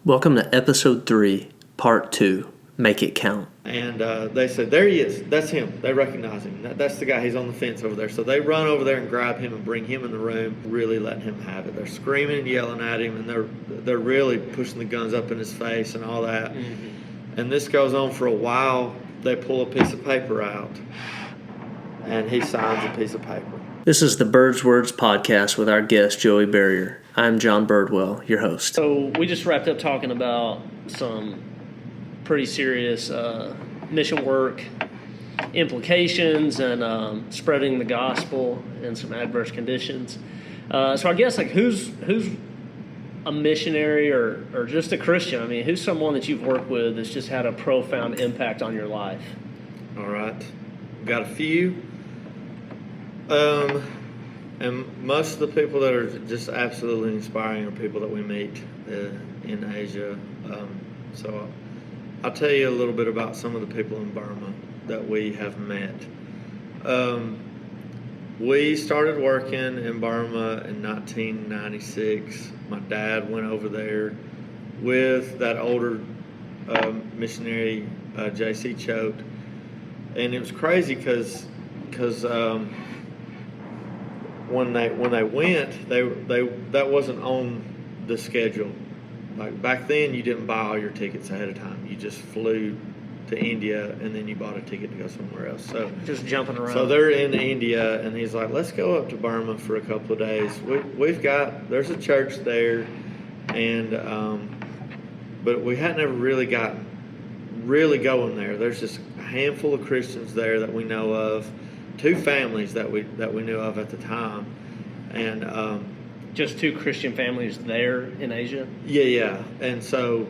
Welcome to episode 3, part 2, Make It Count. And they said, there he is. That's him. They recognize him. That's the guy. He's on the fence over there. So they run over there and grab him and bring him in the room, really letting him have it. They're screaming and yelling at him, and they're really pushing the guns up in his face and all that. Mm-hmm. And this goes on for a while. They pull a piece of paper out, and he signs a piece of paper. This is the Bird's Words podcast with our guest, Joey Barrier. I'm John Birdwell, your host. So we just wrapped up talking about some pretty serious mission work implications and spreading the gospel in some adverse conditions. So I guess who's a missionary or just a Christian? I mean, who's someone that you've worked with that's just had a profound impact on your life? All right, got a few. And most of the people that are just absolutely inspiring are people that we meet in Asia. So I'll tell you a little bit about some of the people in Burma that we have met. We started working in Burma in 1996. My dad went over there with that older missionary, J.C. Choate. And it was crazy because when they went, that wasn't on the schedule. Like back then, you didn't buy all your tickets ahead of time. You just flew to India and then you bought a ticket to go somewhere else. So just jumping around. So they're in India, and he's like, "Let's go up to Burma for a couple of days. There's a church there, and but we hadn't ever really gotten really going there. There's just a handful of Christians there that we know of." 2 families that we knew of at the time, and just 2 Christian families there in Asia. Yeah, and so,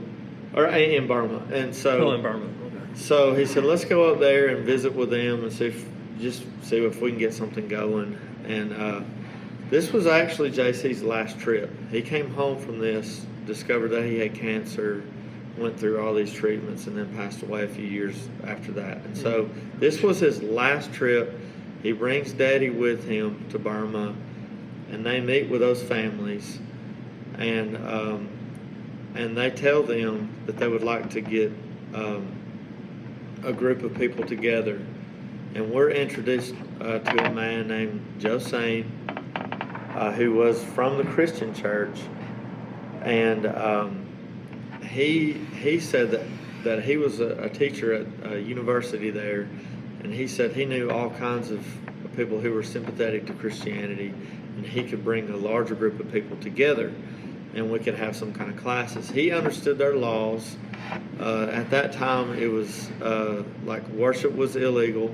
or in Burma, and so. Oh, in Burma. Okay. So he said, let's go up there and visit with them and see if we can get something going. And this was actually JC's last trip. He came home from this, discovered that he had cancer, went through all these treatments, and then passed away a few years after that. And so this was his last trip. He brings Daddy with him to Burma, and they meet with those families, and they tell them that they would like to get a group of people together. And we're introduced to a man named Joe Sain, who was from the Christian church, and he said that he was a teacher at a university there. And he said he knew all kinds of people who were sympathetic to Christianity, and he could bring a larger group of people together, and we could have some kind of classes. He understood their laws. At that time, it was like worship was illegal.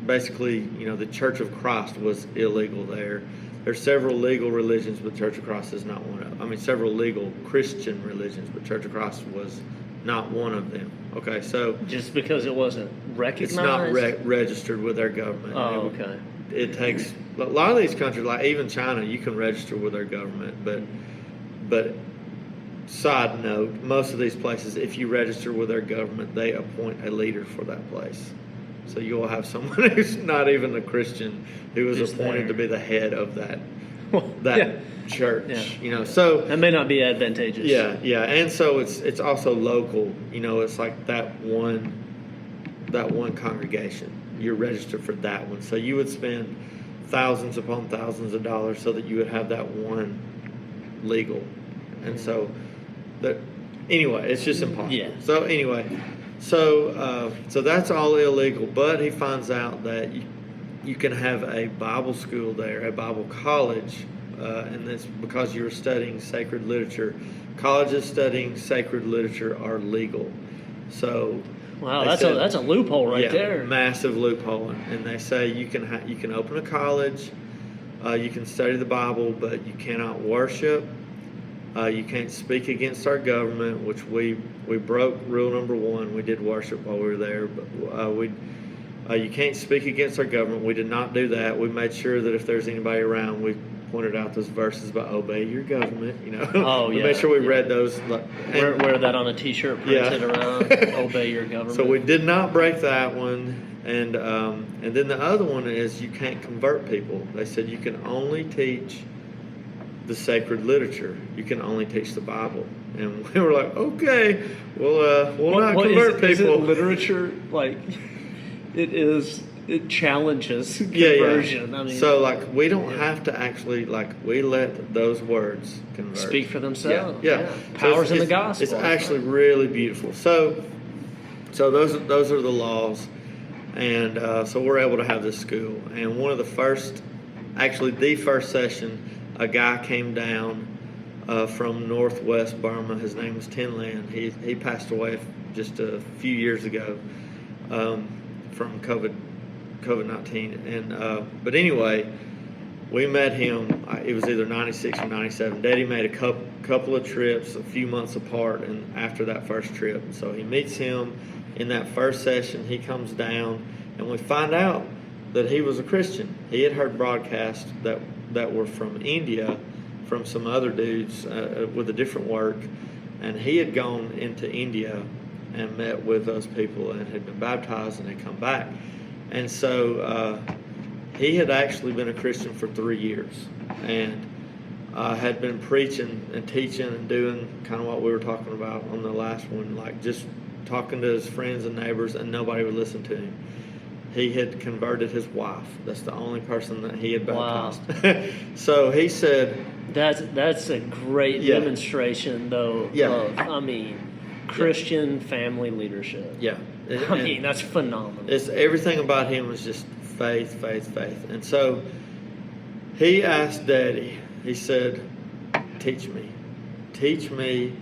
Basically, the Church of Christ was illegal there. There's several legal religions, but Church of Christ is not one of them. I mean, several legal Christian religions, but Church of Christ was not one of them. Okay, so just because it wasn't recognized, it's not registered with their government. Oh, okay. It takes a lot of these countries, like even China, you can register with their government. But side note, most of these places, if you register with their government, they appoint a leader for that place. So you'll have someone who's not even a Christian who is appointed to be the head of that church. Yeah. So that may not be advantageous. Yeah, and so it's also local. It's like that one congregation. You're registered for that one, so you would spend thousands upon thousands of dollars so that you would have that one legal. And so anyway, it's just impossible. Yeah. So anyway, so that's all illegal. But he finds out that you can have a Bible school there, a Bible college. And that's because you're studying sacred literature. Colleges studying sacred literature are legal. So, wow, that's a loophole right there. Massive loophole. And they say you can open a college, you can study the Bible, but you cannot worship. You can't speak against our government, which we broke rule number 1. We did worship while we were there, but you can't speak against our government. We did not do that. We made sure that if there's anybody around, we pointed out those verses about obey your government. Oh, we yeah. made sure we read those. Wear that on a T-shirt, printed around. Obey your government. So we did not break that one, and then the other one is you can't convert people. They said you can only teach the sacred literature. You can only teach the Bible. And we were like, okay, we'll not convert people. Is it literature? Like, it challenges conversion. Yeah. I mean, so like we don't have to actually we let those words convert. Speak for themselves. Yeah. Powers So in the gospel. It's actually really beautiful. So those are the laws, and so we're able to have this school. And one of the first session, a guy came down from northwest Burma. His name was Tin Lin. He passed away just a few years ago from COVID-19. And but anyway, we met him. It was either 96 or 97. Daddy made a couple of trips a few months apart, and after that first trip, so he meets him in that first session. He comes down, and we find out that he was a Christian. He had heard broadcasts that were from India, from some other dudes with a different work, and he had gone into India and met with those people and had been baptized and had come back. And so he had actually been a Christian for 3 years and had been preaching and teaching and doing kind of what we were talking about on the last one, like just talking to his friends and neighbors, and nobody would listen to him. He had converted his wife. That's the only person that he had baptized. Wow. So he said... That's a great demonstration, though, of, Christian family leadership. Yeah. That's phenomenal. It's everything about him was just faith. And so he asked Daddy, he said, teach me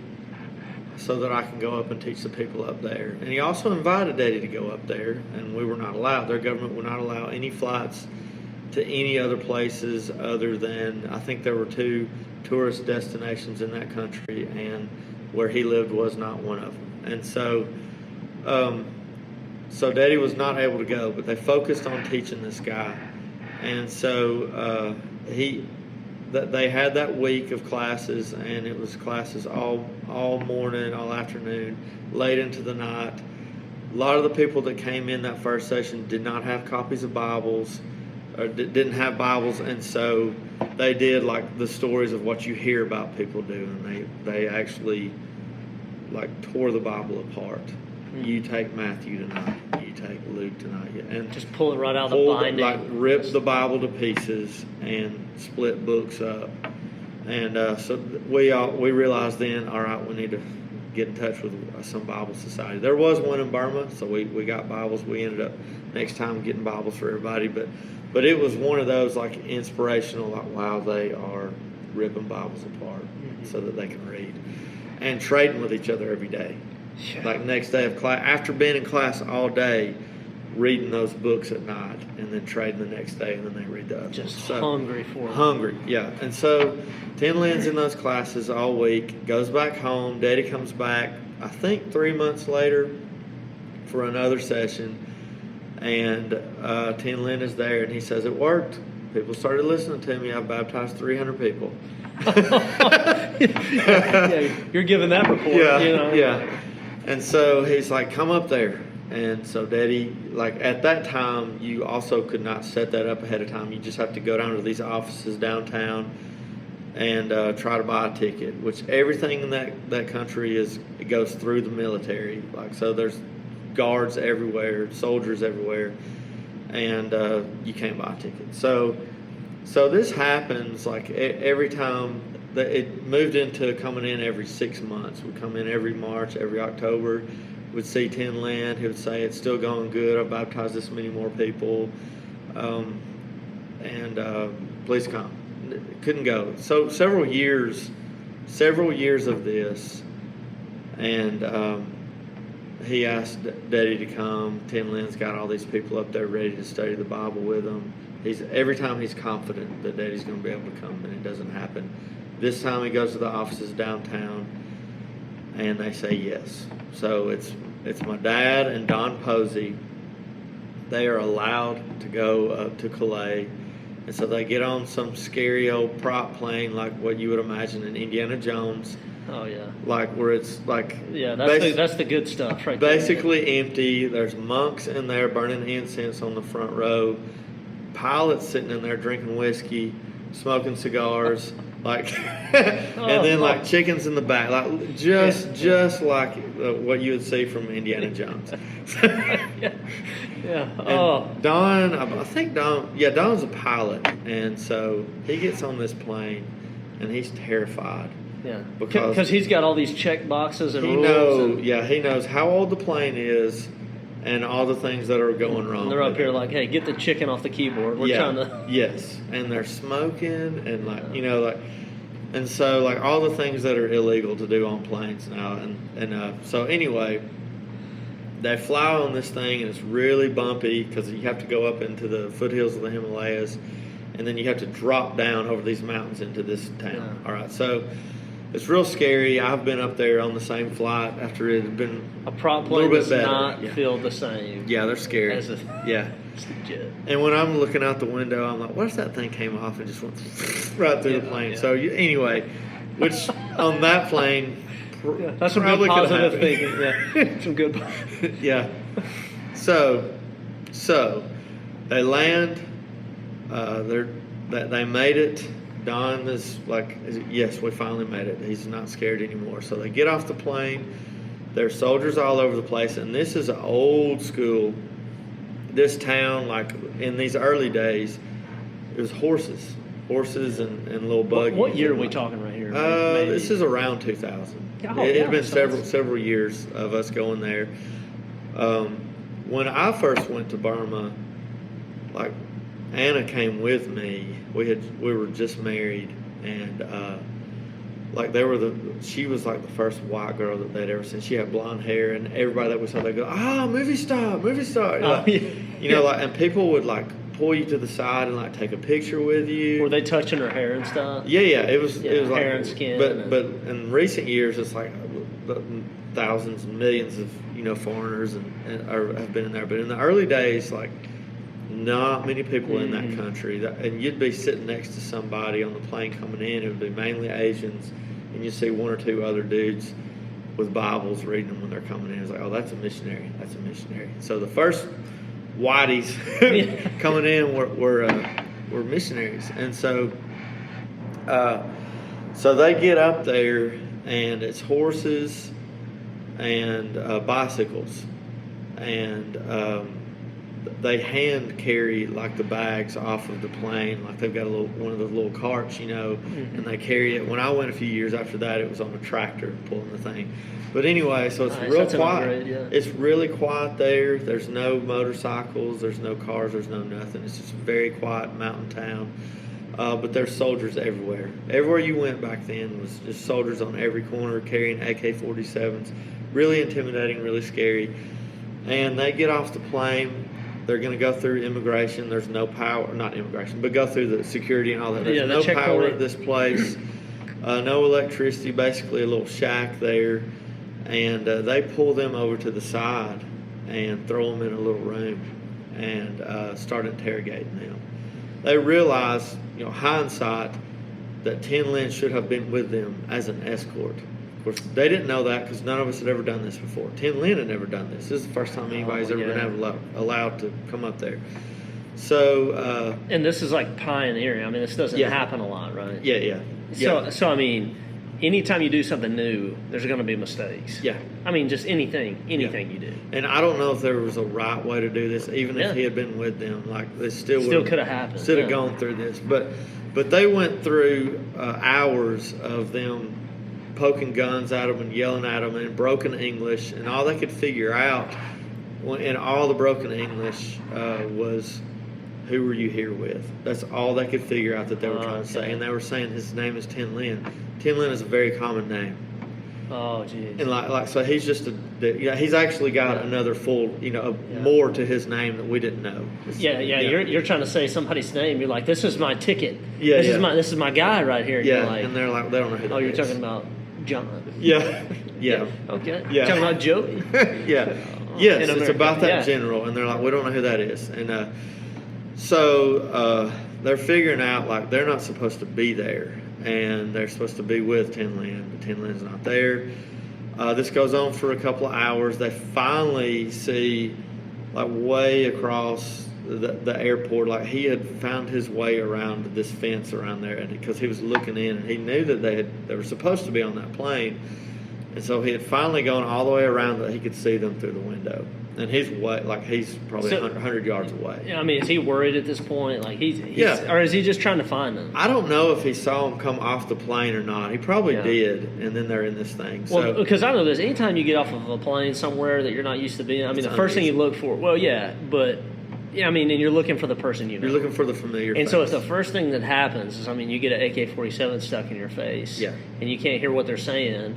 so that I can go up and teach the people up there. And he also invited Daddy to go up there, and we were not allowed. Their government would not allow any flights to any other places other than, I think there were 2 tourist destinations in that country, and where he lived was not one of them. And so Daddy was not able to go, but they focused on teaching this guy. And so they had that week of classes, and it was classes all morning, all afternoon, late into the night. A lot of the people that came in that first session did not have copies of Bibles, or didn't have Bibles, and so they did like the stories of what you hear about people doing. They actually tore the Bible apart. You take Matthew tonight, you take Luke tonight, and just pull it right out of the binding. Rip the Bible to pieces and split books up. And so we realized then, all right, we need to get in touch with some Bible society. There was one in Burma, so we got Bibles. We ended up next time getting Bibles for everybody, but it was one of those inspirational, wow, they are ripping Bibles apart so that they can read and trading with each other every day. Yeah. Next day of class, after being in class all day, reading those books at night, and then trading the next day, and then they read the other. Just hungry for it. Hungry, yeah. And so Tin Lin's in those classes all week, goes back home. Daddy comes back, I think 3 months later, for another session, and Tin Lin is there, and he says, it worked. People started listening to me. I've baptized 300 people. Yeah, you're giving that report. Yeah. And so he's like, come up there. And so Daddy, at that time, you also could not set that up ahead of time. You just have to go down to these offices downtown and try to buy a ticket, which everything in that country it goes through the military. So there's guards everywhere, soldiers everywhere, and you can't buy a ticket. So this happens every time. It moved into coming in every 6 months. We come in every March, every October. We'd see Tin Lin. He would say, it's still going good. I've baptized this many more people. Please come. Couldn't go. So several years of this. And he asked Daddy to come. Tin Lin's got all these people up there ready to study the Bible with him. Every time he's confident that Daddy's going to be able to come, and it doesn't happen. This time he goes to the offices downtown, and they say yes. So it's my dad and Don Posey. They are allowed to go up to Calais, and so they get on some scary old prop plane like what you would imagine in Indiana Jones. Oh yeah. Where it's that's the good stuff right there. Basically empty. There's monks in there burning incense on the front row. Pilots sitting in there drinking whiskey, smoking cigars, like, and then like chickens in the back, like just like what you would see from Indiana Jones. Yeah. And Don, I think Don's a pilot, and so he gets on this plane, and he's terrified. Yeah, because he's got all these check boxes and rules. He knows how old the plane is, and all the things that are going wrong. And they're up here like, hey, get the chicken off the keyboard. We're trying to. Yes, and they're smoking, and and so like all the things that are illegal to do on planes now, and so anyway. They fly on this thing, and it's really bumpy because you have to go up into the foothills of the Himalayas, and then you have to drop down over these mountains into this town. Yeah. All right, so it's real scary. I've been up there on the same flight after it had been a prop plane does not feel the same. Yeah, they're scary. As a jet. And when I'm looking out the window, I'm like, what if that thing came off and just went right through the plane? Yeah. So anyway, which on that plane. Yeah, that's some good positive thinking. Yeah, some good. Yeah. So they land. They made it. Don is like, yes, we finally made it. He's not scared anymore. So they get off the plane. There's soldiers all over the place, and this is an old school. This town, like in these early days, it was horses and little buggies. What year are we talking right here? This is around 2000. It had been several years of us going there. When I first went to Burma, like Anna came with me. We were just married, and like she was like the first white girl that they'd ever seen. She had blonde hair, and everybody that we saw, they'd go, movie star. Like, and people would like pull you to the side and like take a picture with you. Were they touching her hair and stuff? Yeah. It was hair like, and skin. But in recent years, it's like thousands and millions of foreigners and have been in there. But in the early days, like not many people in that country. And you'd be sitting next to somebody on the plane coming in. It would be mainly Asians, and you see one or two other dudes with Bibles reading them when they're coming in. It's like, oh, that's a missionary. That's a missionary. So the first whiteys coming in were missionaries, and so they get up there, and it's horses and bicycles, and they hand carry like the bags off of the plane, like they've got one of those little carts, and they carry it. When I went a few years after that, it was on a tractor pulling the thing. But anyway, so it's real quiet. It's really quiet there. There's no motorcycles. There's no cars. There's no nothing. It's just a very quiet mountain town. But there's soldiers everywhere. Everywhere you went back then was just soldiers on every corner carrying AK-47s. Really intimidating, really scary. And they get off the plane. They're going to go through immigration. There's no power. Not immigration, but go through the security and all that. There's no power at this place. No electricity, basically a little shack there. And they pull them over to the side and throw them in a little room and start interrogating them. They realize, hindsight, that Tin Lin should have been with them as an escort. Of course, they didn't know that because none of us had ever done this before. Tin Lin had never done this. This is the first time anybody's ever been allowed to come up there. So, and this is like pioneering. I mean, this doesn't happen a lot, right? Yeah. So I mean, anytime you do something new, there's going to be mistakes. Yeah. I mean, just anything you do. And I don't know if there was a right way to do this, even if he had been with them. Like, they still could have happened. Still have gone through this. But they went through hours of them poking guns at them and yelling at them in broken English, and all they could figure out in all the broken English was, who were you here with? That's all they could figure out that they were trying to say. And they were saying his name is Tin Lin. Tin Lin is a very common name. Oh, geez. And so he's just he's actually got another full, more to his name that we didn't know. You're trying to say somebody's name. You're like, this is my ticket. Yeah, This is my guy right here. And yeah, you're like, and they're like, they don't know who that is. You're talking about John. Yeah. Okay. Yeah. Talking about Joey. Yeah. Yes, it's about that general, and they're like, we don't know who that is, and so they're figuring out like they're not supposed to be there, and they're supposed to be with Tin Lin, but Tin Lin's not there. This goes on for a couple of hours. They finally see, like way across the airport. Like, he had found his way around this fence around there, and because he was looking in, and he knew that they were supposed to be on that plane, and so he had finally gone all the way around that he could see them through the window. And he's probably 100 yards away. I mean, is he worried at this point? Like he's Yeah. or is he just trying to find them? I don't know if he saw them come off the plane or not. He probably did, and then they're in this thing. So, Well, because I know this. Anytime you get off of a plane somewhere that you're not used to being, I mean, the first thing you look for. Well, yeah, but I mean, and you're looking for the person you know. you're looking for the familiar. And face. so if the first thing that happens is, I mean, you get an AK-47 stuck in your face, and you can't hear what they're saying,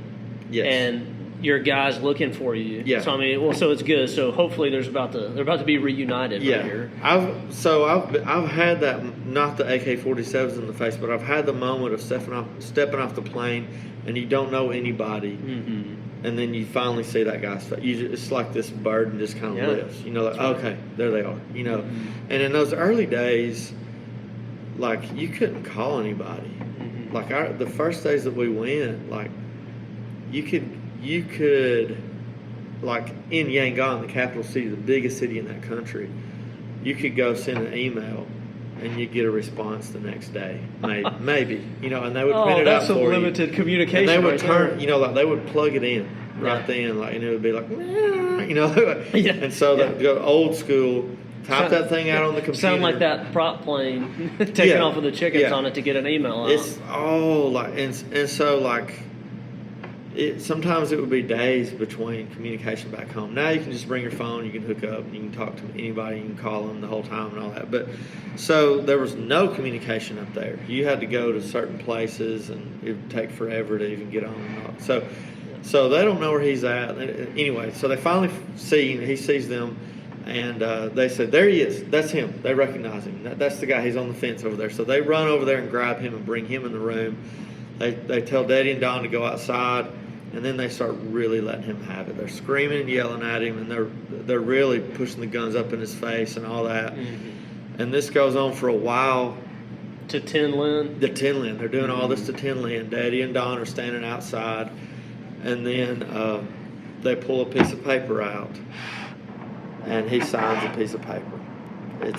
and your guy's looking for you. Yeah. So I mean, so it's good. So hopefully they're about to be reunited right here. I've had that, not the AK-47s in the face, but I've had the moment of stepping off the plane, and you don't know anybody, and then you finally see that guy's face. It's like this burden just kind of lifts. You know, like, okay, there they are. You know, and in those early days, like, you couldn't call anybody. Like, the first days that we went, like, you could, like, in Yangon, the capital city, the biggest city in that country, you could go send an email and you'd get a response the next day, maybe, you know, and they would print it out for you. Oh, that's some limited communication. And they would there. you know, like, they would plug it in right then, like, and it would be like, you know, and so they'd go old school, type that thing out on the computer. Sound like that prop plane taking off with the chickens on it to get an email out. It's and so, like, sometimes it would be days between communication back home. Now you can just bring your phone, you can hook up, you can talk to anybody, you can call them the whole time and all that. But so there was no communication up there. You had to go to certain places, and it would take forever to even get on and off. So they don't know where he's at. Anyway, so they finally he sees them, and they said, there he is. That's him. They recognize him. That's the guy. He's on the fence over there. So they run over there and grab him and bring him in the room. They tell Daddy and Don to go outside. And then they start really letting him have it. They're screaming and yelling at him, and they're really pushing the guns up in his face and all that. And this goes on for a while. To Tin Lin? The Tin Lin. They're doing all this to Tin Lin. Daddy and Don are standing outside. And then they pull a piece of paper out, and he signs a piece of paper. They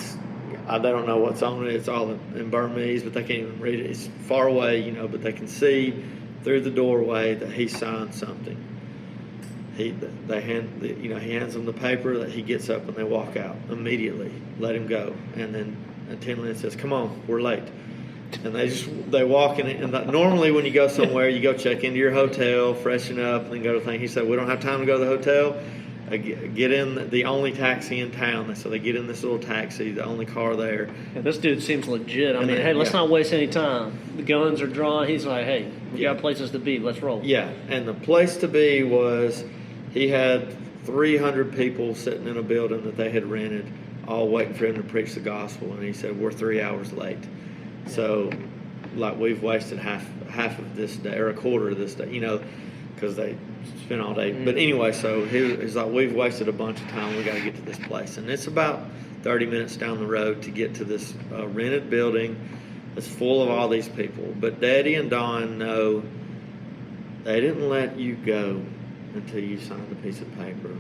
don't know what's on it. It's all in Burmese, but they can't even read it. It's far away, you know, but they can see through the doorway that he signed something. He hands them the paper, that he gets up, and they walk out immediately. Let him go, and then Tin Lin says, "Come on, we're late." And they walk in, and normally when you go somewhere, you go check into your hotel, freshen up, and then go to the thing. He said, "We don't have time to go to the hotel. Get in the only taxi in town." So they get in this little taxi, the only car there. Yeah, this dude seems legit. I mean, hey, let's not waste any time. The guns are drawn. He's like, hey, we got places to be. Let's roll. Yeah, and the place to be was, he had 300 people sitting in a building that they had rented, all waiting for him to preach the gospel. And he said, we're 3 hours late. So, like, we've wasted half of this day, or a quarter of this day, you know, because they spent all day. But anyway, so he's like, we've wasted a bunch of time. We got to get to this place. And it's about 30 minutes down the road to get to this rented building that's full of all these people. But Daddy and Don know they didn't let you go until you signed a piece of paper.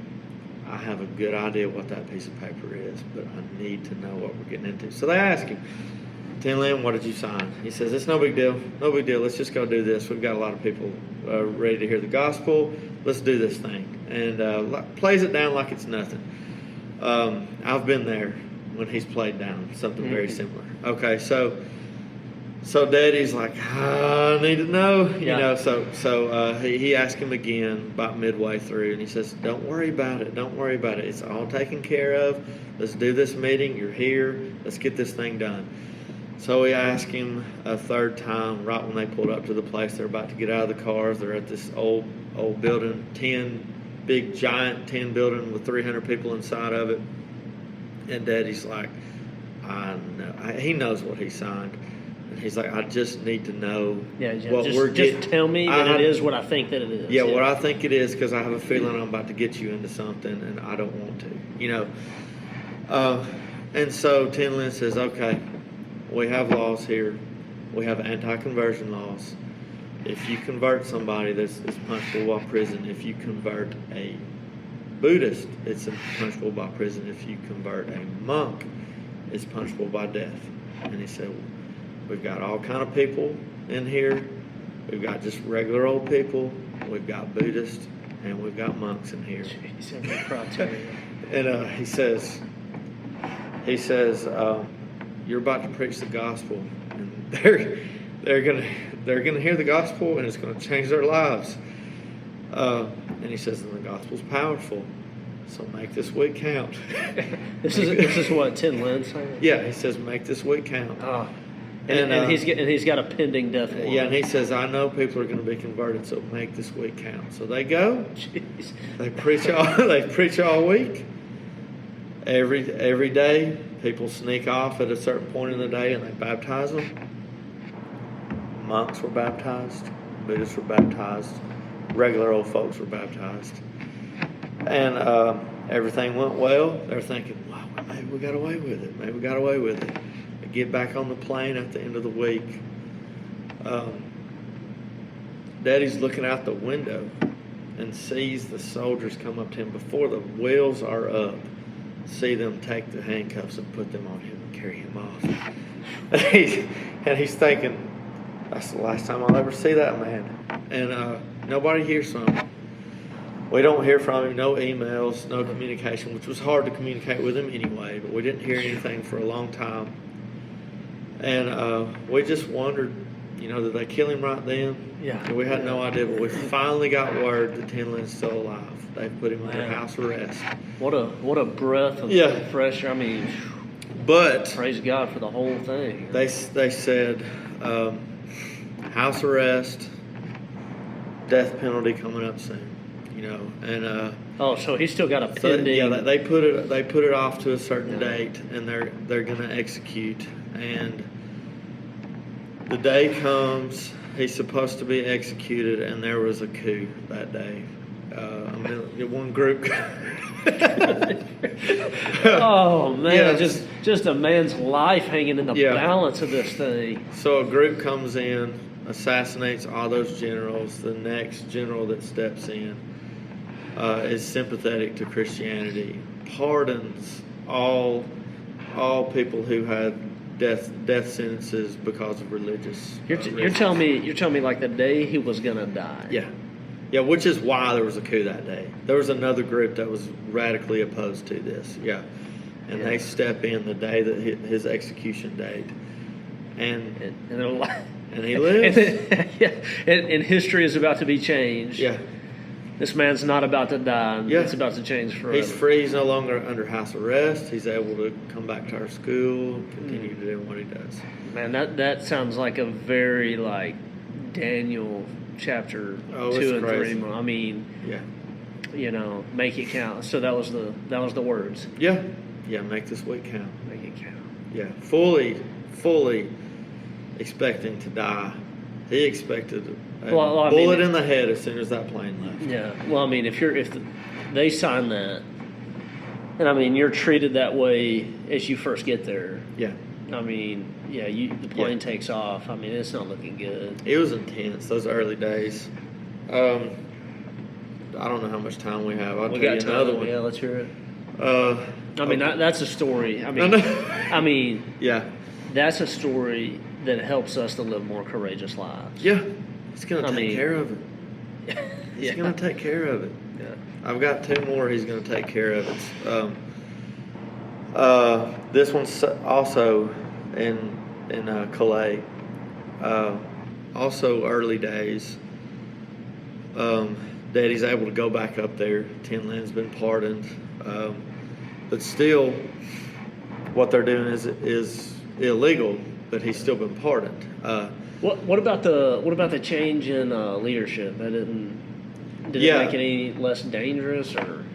I have a good idea what that piece of paper is, but I need to know what we're getting into. So they ask him, Tin Lin, what did you sign? He says, it's no big deal. No big deal. Let's just go do this. We've got a lot of people ready to hear the gospel. Let's do this thing. And plays it down like it's nothing. I've been there when he's played down something very similar. Okay, so Daddy's like, I need to know. You know, so he asked him again about midway through, and he says, don't worry about it. Don't worry about it. It's all taken care of. Let's do this meeting. You're here. Let's get this thing done. So we asked him a third time, right when they pulled up to the place. They're about to get out of the cars. They're at this old building, big giant tin building with 300 people inside of it. And Daddy's like, I know. He knows what he signed. And he's like, I just need to know what we're getting. Just tell me that it is what I think that it is. Yeah, what I think it is, because I have a feeling I'm about to get you into something, and I don't want to. You know. And so Tin Lin says, okay, we have laws here. We have anti-conversion laws. If you convert somebody, it's punishable by prison. If you convert a Buddhist, it's punishable by prison. If you convert a monk, is punishable by death. And he said, we've got all kind of people in here. We've got just regular old people. We've got Buddhists, and we've got monks in here. Jeez, every criteria. And he says, you're about to preach the gospel, and they're gonna hear the gospel, and it's gonna change their lives. And he says, and the gospel's powerful, so make this week count. This is what Tin Lin saying. Yeah, he says, make this week count. And he's got a pending death warrant. Yeah, and he says, I know people are going to be converted, so make this week count. So they go. Jeez. They preach all week. Every day, people sneak off at a certain point in the day, and they baptize them. Monks were baptized. Buddhists were baptized. Regular old folks were baptized. And everything went well. They're thinking, wow, maybe we got away with it. Maybe we got away with it. They get back on the plane at the end of the week. Daddy's looking out the window and sees the soldiers come up to him before the wheels are up. See them take the handcuffs and put them on him and carry him off. And he's thinking, that's the last time I'll ever see that man. And nobody hears from him. We don't hear from him, no emails, no communication, which was hard to communicate with him anyway, but we didn't hear anything for a long time. And we just wondered, did they kill him right then? Yeah. We had no idea, but we finally got word that Tin Lin's still alive. They put him under house arrest. What a breath of fresh air. I mean, but praise God for the whole thing. They said house arrest, death penalty coming up soon. And so he's still got a pending. Yeah, they put it off to a certain date, and they're going to execute. And the day comes, he's supposed to be executed, and there was a coup that day. One group. Oh man, Yeah. just a man's life hanging in the balance of this thing. So a group comes in, assassinates all those generals. The next general that steps in is sympathetic to Christianity, pardons all people who had death sentences because of religious. You're telling me like the day he was gonna die. Yeah, which is why there was a coup that day. There was another group that was radically opposed to this. And they step in the day that his execution date, and he lives. And history is about to be changed. Yeah. This man's not about to die. It's about to change forever. He's free. He's no longer under house arrest. He's able to come back to our school and continue to do what he does. Man, that sounds like a very Daniel chapter 2 and 3. I mean, make it count. So that was the words. Yeah, make this week count. Make it count. Yeah, fully expecting to die. He expected a bullet in the head as soon as that plane left. Yeah. Well, I mean, if they sign that, and you're treated that way as you first get there. Yeah. I mean, the plane takes off. I mean, it's not looking good. It was intense those early days. I don't know how much time we have. I'll tell you another one. Yeah, let's hear it. That's a story. That's a story that helps us to live more courageous lives. Yeah, he's going to take care of it. He's going to take care of it. Yeah. I've got 2 more he's going to take care of it. This one's also in Calais. Also early days. Daddy's able to go back up there. Tin Lin's been pardoned. But still, what they're doing is illegal, but he's still been pardoned. What about the change in leadership? Did it make it any less dangerous? Or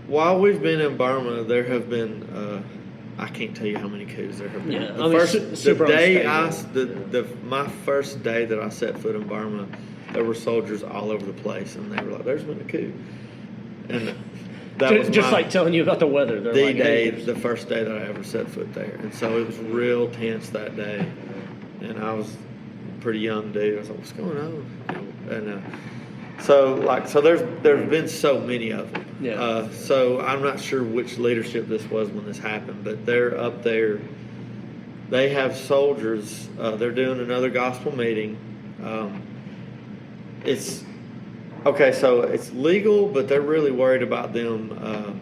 while we've been in Burma, there have been I can't tell you how many coups there have been. Yeah, my first day that I set foot in Burma, there were soldiers all over the place, and they were like, "There's been a coup," and that was just like telling you about the weather. The first day that I ever set foot there, and so it was real tense that day. And I was a pretty young dude. I was like, "What's going on?" And So there's been so many of them. Yeah. So I'm not sure which leadership this was when this happened, but they're up there. They have soldiers. They're doing another gospel meeting. It's okay. So it's legal, but they're really worried about them.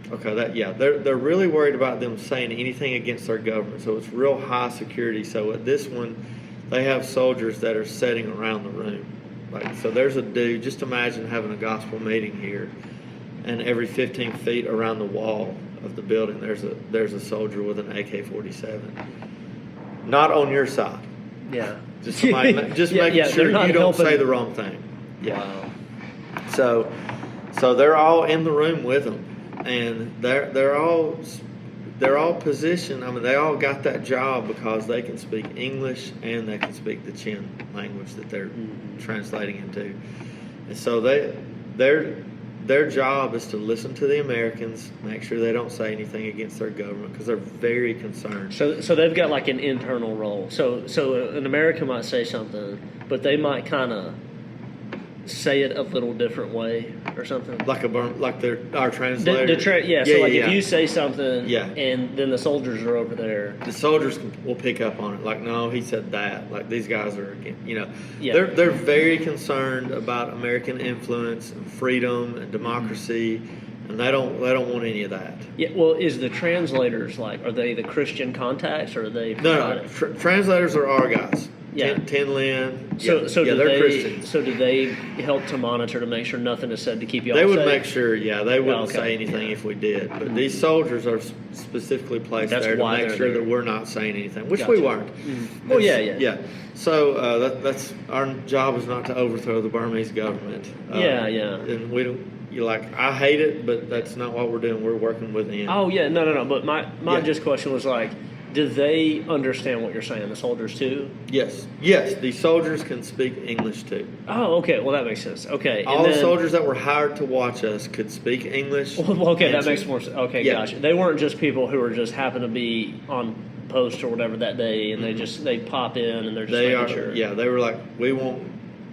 They're really worried about them saying anything against their government. So it's real high security. So at this one, they have soldiers that are sitting around the room. So there's a dude. Just imagine having a gospel meeting here, and every 15 feet around the wall of the building, there's a soldier with an AK-47. Not on your side. Yeah. Just somebody, making sure you don't helping. say the wrong thing. Yeah. Wow. So they're all in the room with them, and they're all positioned. I mean, they all got that job because they can speak English and they can speak the Chin language that they're translating into. And so their job is to listen to the Americans, make sure they don't say anything against their government because they're very concerned. So they've got like an internal role. So an American might say something, but they might kind of say it a little different way or something. Like our translator. If you say something, Yeah. and then the soldiers are over there. The soldiers will pick up on it. Like, no, he said that. Like, these guys are, Yeah. they're very concerned about American influence and freedom and democracy, and they don't want any of that. Yeah. Well, is the translators are they the Christian contacts or are they? No. Translators are our guys. Yeah. Tin Lin. So they're Christians. So do they help to monitor to make sure nothing is said to keep you all They safe? would make sure, they wouldn't Okay. say anything if we did. But these soldiers are specifically placed That's there to why make they're sure there. that we're not saying anything, which Gotcha. we weren't. Well, yeah. Yeah. So that's our job is not to overthrow the Burmese government. Yeah. And we don't. I hate it, but that's not what we're doing. We're working with them. Oh yeah, no. But my Yeah. just question was do they understand what you're saying? The soldiers too? Yes. The soldiers can speak English too. Oh, okay. Well, that makes sense. Okay. All the soldiers that were hired to watch us could speak English. Well, okay, that makes more sense. Okay, Yeah. gotcha. They weren't just people who were just happen to be on post or whatever that day, and they pop in and they're just making sure. Yeah, they were like, we won't.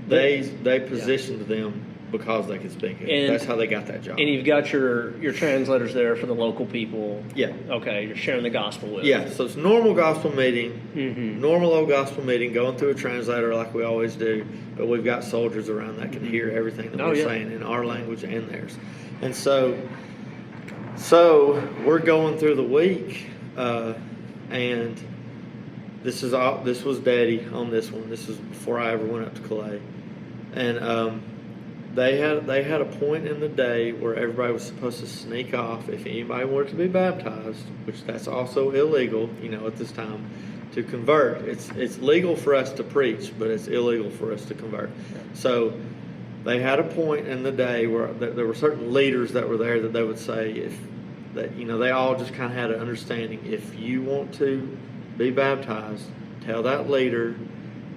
They positioned them because they could speak it. And- That's how they got that job. And you've got your translators there for the local people. Yeah. Okay, you're sharing the gospel with. Yeah, so it's normal gospel meeting, Mm-hmm. normal old gospel meeting, going through a translator like we always do, but we've got soldiers around that can hear everything that we're saying in our language and theirs. And so we're going through the week, and this was Daddy on this one. This was before I ever went up to Calais. And they had a point in the day where everybody was supposed to sneak off if anybody wanted to be baptized, which that's also illegal, at this time, to convert. It's legal for us to preach, but it's illegal for us to convert. So they had a point in the day where there were certain leaders that were there that they would say they all just kind of had an understanding. If you want to be baptized, tell that leader,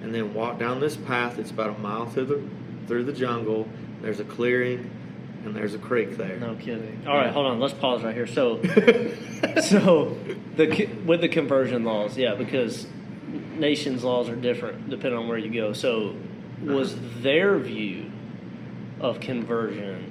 and then walk down this path. It's about a mile through the jungle. There's a clearing, and there's a creek there. No kidding. All right, hold on. Let's pause right here. So with the conversion laws, because nations' laws are different depending on where you go. So was their view of conversion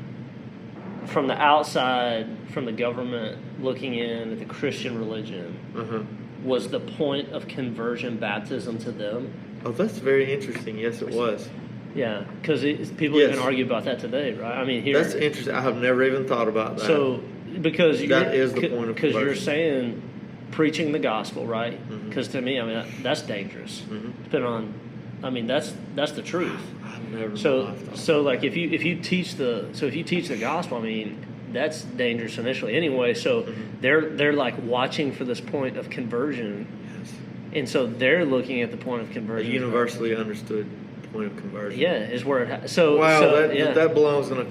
from the outside, from the government looking in at the Christian religion, was the point of conversion baptism to them? Oh, that's very interesting. Yes, it was. Yeah, because people even argue about that today, right? I mean, here that's interesting. I have never even thought about that. So, because that is the point of because you're conversion. saying preaching the gospel, right? Because to me, I mean, that's dangerous. Depending on, I mean, that's the truth. I've never. So like if you teach the gospel, I mean, that's dangerous initially anyway. So they're like watching for this point of conversion, and so they're looking at the point of a conversion. universally understood point of conversion. Yeah, is where it. That belongs in a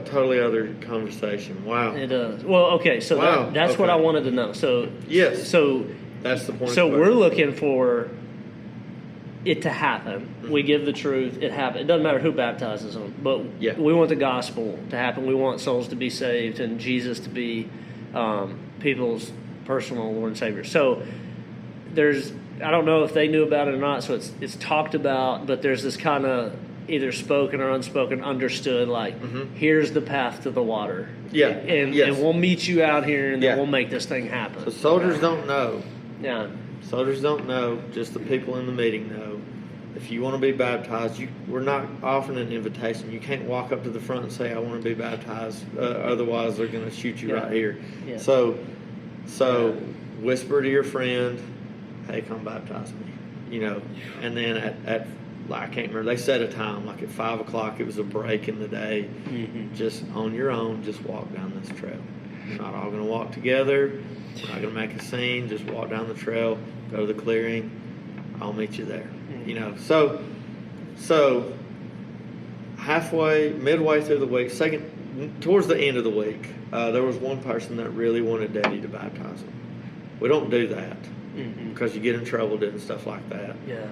totally other conversation. Wow. It does. Well, okay, so that's what I wanted to know. So yes. So that's the point. So we're looking for it to happen. We give the truth. It happens. It doesn't matter who baptizes them, but we want the gospel to happen. We want souls to be saved and Jesus to be people's personal Lord and Savior. So I don't know if they knew about it or not. So it's talked about, but there's this kind of either spoken or unspoken, understood, like, here's the path to the water. Yeah. And Yes. and we'll meet you out here, and Yeah. then we'll make this thing happen. So soldiers don't know. Yeah. Soldiers don't know. Just the people in the meeting know. If you want to be baptized, we're not offering an invitation. You can't walk up to the front and say, "I want to be baptized." Otherwise, they're going to shoot you right here. Yeah. So whisper to your friend, "Hey, come baptize me." And then at I can't remember. They set a time, like at 5 o'clock. It was a break in the day. Just on your own, just walk down this trail. We're not all going to walk together. We're not going to make a scene. Just walk down the trail. Go to the clearing. I'll meet you there. So midway through the week, towards the end of the week, there was one person that really wanted Daddy to baptize him. We don't do that because you get in trouble doing stuff like that. Yeah.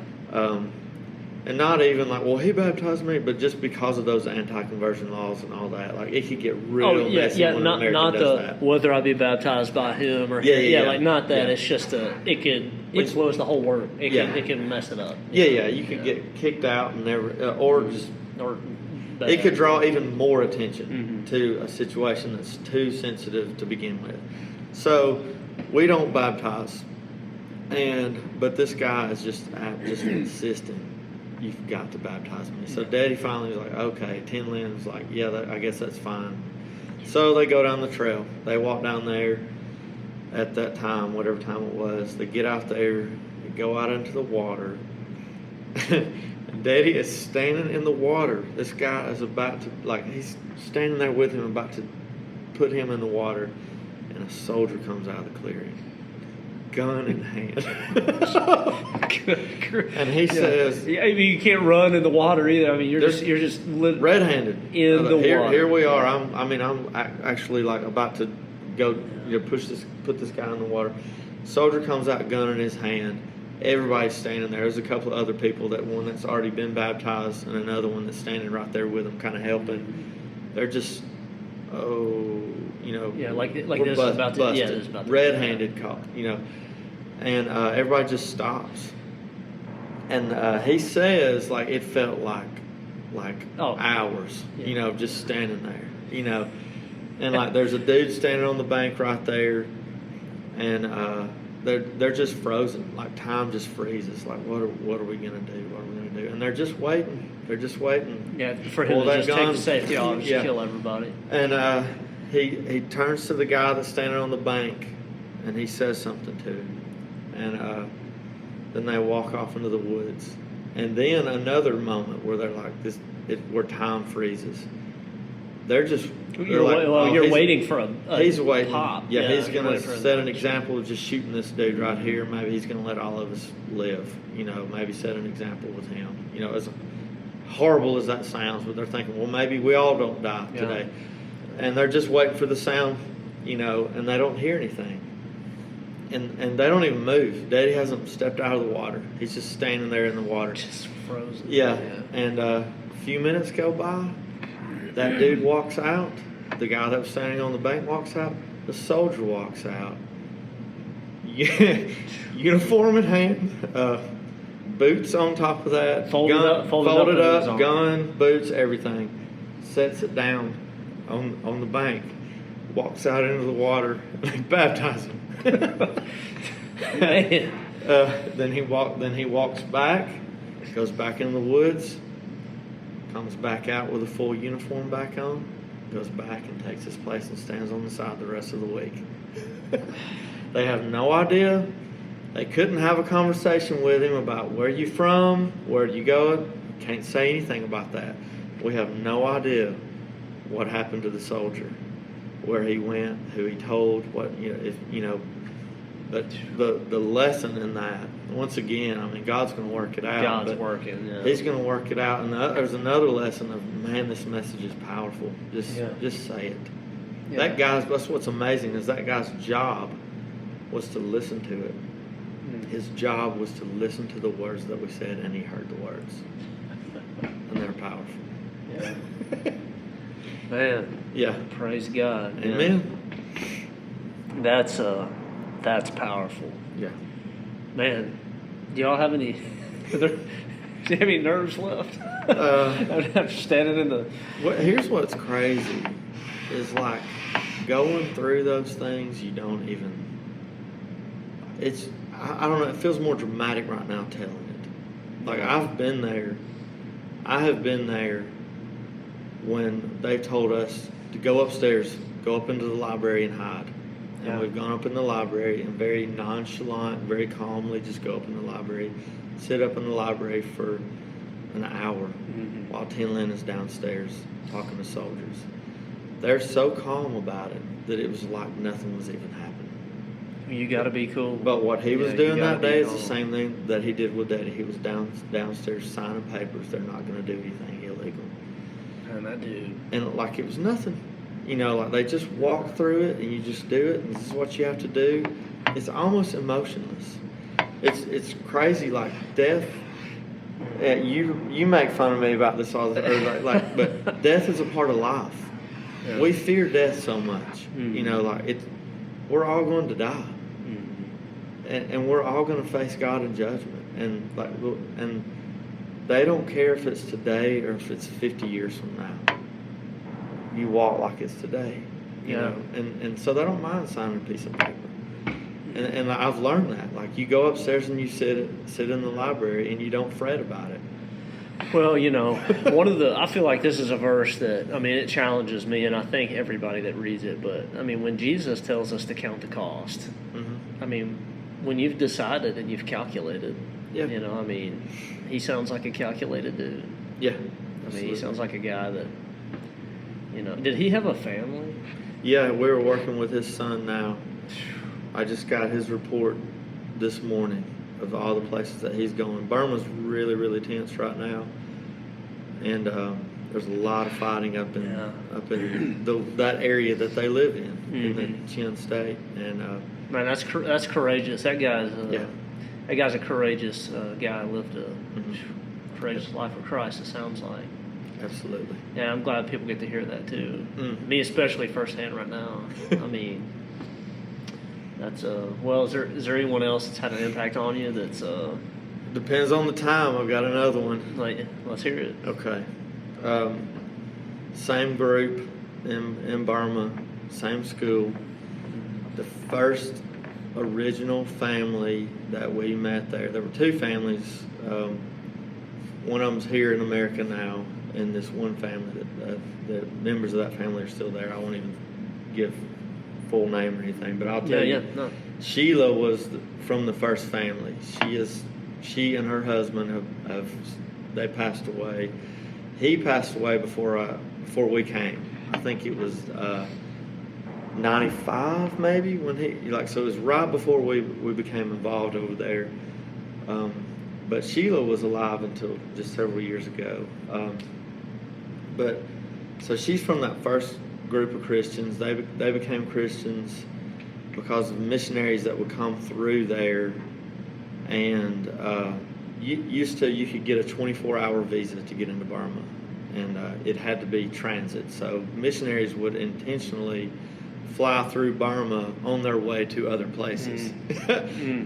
And not even like, well, he baptized me, but just because of those anti-conversion laws and all that, like it could get real messy when an American does that. Whether I be baptized by him or like not that. Yeah. It's just it could influence the whole work. It can mess it up. You could get kicked out and never, or it could draw even more attention to a situation that's too sensitive to begin with. So we don't baptize, but this guy is just insistent. You've got to baptize me. So Daddy finally was like, okay. Tin Lin's like, yeah, I guess that's fine. So they go down the trail. They walk down there at that time, whatever time it was. They get out there, they go out into the water. And Daddy is standing in the water. This guy is about to, he's standing there with him, about to put him in the water. And a soldier comes out of the clearing, gun in hand. And he says, I mean, you can't run in the water either. I mean, you're just red-handed in the water. Here we are. I'm actually about to go, put this guy in the water. Soldier comes out, gun in his hand. Everybody's standing there. There's a couple of other people. One that's already been baptized, and another one that's standing right there with him, kind of helping. They're just, like this busted, is about to, yeah, this is about to, red-handed caught, and everybody just stops. And he says, it felt like hours, just standing there, and there's a dude standing on the bank right there, and they're just frozen, time just freezes. What are we gonna do? What are we gonna do? And they're just waiting. Yeah, for him to just take the safety off and just kill everybody. And he turns to the guy that's standing on the bank, and he says something to him, and then they walk off into the woods. And then another moment where they're like this, where time freezes. You're waiting for a he's waiting. pop. Yeah, he's going to set an example of just shooting this dude right here. Maybe he's going to let all of us live. Maybe set an example with him. As horrible as that sounds, but they're thinking, well, maybe we all don't die today. And they're just waiting for the sound, and they don't hear anything. And they don't even move. Daddy hasn't stepped out of the water. He's just standing there in the water. Just frozen. Yeah. And a few minutes go by. That dude walks out. The guy that was standing on the bank walks out. The soldier walks out. Uniform in hand. Boots on top of that. Folded up, gun, boots, everything. Sets it down on the bank. Walks out into the water. And baptizes him. Man. Then he walks back, goes back in the woods, comes back out with a full uniform back on, goes back and takes his place and stands on the side the rest of the week. They have no idea. They couldn't have a conversation with him about where you from, where you go. Can't say anything about that. We have no idea what happened to the soldier, where he went, who he told, but the lesson in that, once again, God's going to work it out. God's working. Yeah. He's going to work it out, and there's another lesson of, man, this message is powerful. Just say it. Yeah. That's what's amazing is that guy's job was to listen to it. His job was to listen to the words that we said, and he heard the words, and they're powerful. Yeah. Man. Yeah. Praise God. Amen. Yeah. That's powerful. Yeah. Man, do y'all have any other Do you have any nerves left? After standing in the. Here's what's crazy is like going through those things. You don't even. It's I don't know. It feels more dramatic right now telling it. Like I've been there. I have been there when they told us to go upstairs, go up into the library and hide. And we've gone up in the library and very nonchalant, very calmly just go up in the library, sit up in the library for an hour while Tin Lin is downstairs talking to soldiers. They're so calm about it that it was like nothing was even happening. You got to be cool. But what he was doing that day is the same thing that he did with Daddy. He was downstairs signing papers. They're not going to do anything illegal. And that dude. And like it was nothing. You know, like they just walk through it and you just do it, and this is what you have to do. It's almost emotionless. It's crazy, like death. You make fun of me about this all the time, but death is a part of life. Yeah. We fear death so much. You know, like we're all going to die, and we're all going to face God in judgment. And they don't care if it's today or if it's 50 years from now. You walk like it's today, you know, and so they don't mind signing a piece of paper. And I've learned that. Like you go upstairs and you sit in the library and you don't fret about it. Well, you know, I feel like this is a verse that, I mean, it challenges me, and I think everybody that reads it. But I mean, when Jesus tells us to count the cost, I mean, when you've decided and you've calculated, you know, I mean, he sounds like a calculated dude. Yeah, I mean, he sounds like a guy that. You know, did he have a family? Yeah, we were working with his son now. I just got his report this morning of all the places that he's going. Burma's really, really tense right now, and there's a lot of fighting up in that area that they live in the Chin State. And man, that's courageous. That guy's a courageous guy. Lived a courageous life for Christ. It sounds like. Absolutely. Yeah, I'm glad people get to hear that too. Me especially firsthand right now. I mean, that's well. Is there anyone else that's had an impact on you? That's depends on the time. I've got another one. Like, let's hear it. Okay. Same group in Burma, same school. The first original family that we met there. There were two families. One of them's here in America now. And this one family, the members of that family are still there. I won't even give full name or anything, but I'll tell you. No. Sheila was from the first family. She and her husband they passed away. He passed away before we came. I think it was 95 maybe when so it was right before we became involved over there. But Sheila was alive until just several years ago. But so she's from that first group of Christians. They became Christians because of missionaries that would come through there, and you could get a 24-hour visa to get into Burma, and it had to be transit. So missionaries would intentionally fly through Burma on their way to other places,